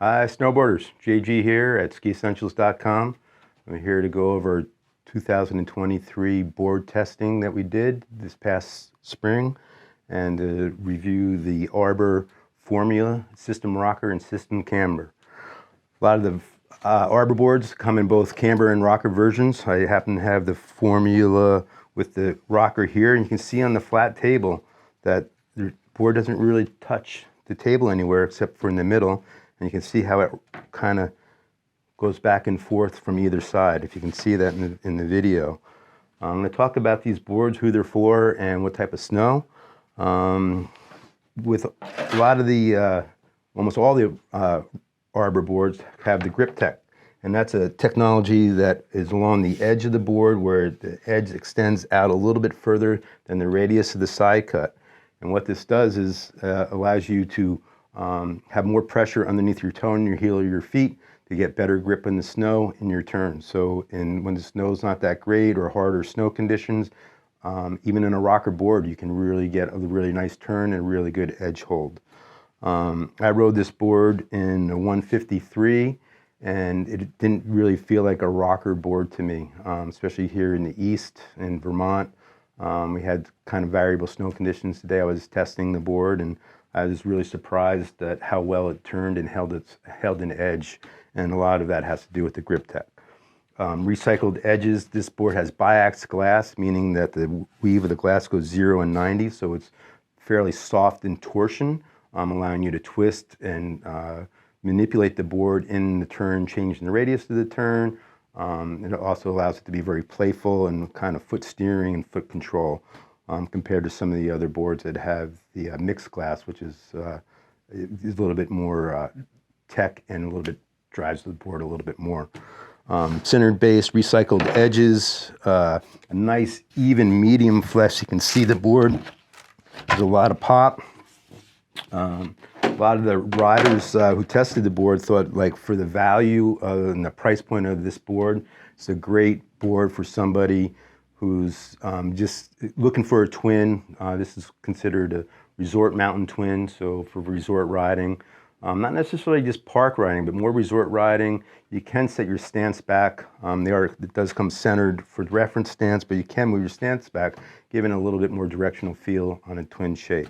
Hi snowboarders, JG here at skiessentials.com. I'm here to go over 2023 board testing that we did this past spring and to review the Arbor formula, system rocker, and system camber. A lot of the Arbor boards come in both camber and rocker versions. I happen to have the formula with the rocker here, and you can see on the flat table that the board doesn't really touch the table anywhere except for in the middle. And you can see how it kind of goes back and forth from either side, if you can see that in the video. I'm going to talk about these boards, who they're for, and what type of snow. With a lot of the, almost all the Arbor boards have the grip tech. And that's a technology that is along the edge of the board where the edge extends out a little bit further than the radius of the side cut. And what this does is allows you to have more pressure underneath your toe and your heel or your feet to get better grip in the snow in your turn. So when the snow's not that great or harder snow conditions, even in a rocker board, you can really get a really nice turn and a really good edge hold. I rode this board in a 153, and it didn't really feel like a rocker board to me, especially here in the East, in Vermont. We had kind of variable snow conditions today. I was testing the board, and I was really surprised at how well it turned and held an edge, and a lot of that has to do with the grip tech. Recycled edges. This board has biax glass, meaning that the weave of the glass goes 0 and 90, so it's fairly soft in torsion, allowing you to twist and manipulate the board in the turn, changing the radius of the turn. It also allows it to be very playful and kind of foot steering and foot control. Compared to some of the other boards that have the mixed glass, which is a little bit more tech and a little bit drives the board a little bit more. Centered base, recycled edges, a nice even medium flex. You can see the board. There's a lot of pop. A lot of the riders who tested the board thought, like, for the value and the price point of this board, it's a great board for somebody who's just looking for a twin. This is considered a resort mountain twin, so for resort riding. Not necessarily just park riding, but more resort riding. You can set your stance back. It does come centered for reference stance, but you can move your stance back, giving a little bit more directional feel on a twin shape.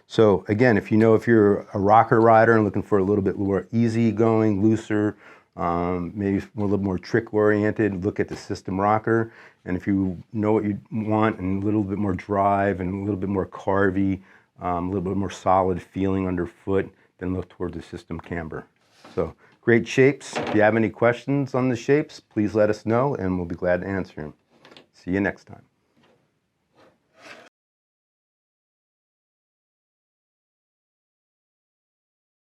So again, if you're a rocker rider and looking for a little bit more easy-going, looser, maybe a little more trick-oriented, look at the system rocker. And if you know what you want and a little bit more drive and a little bit more carvy, a little bit more solid feeling underfoot, then look toward the system camber. So great shapes. If you have any questions on the shapes, please let us know and we'll be glad to answer them. See you next time.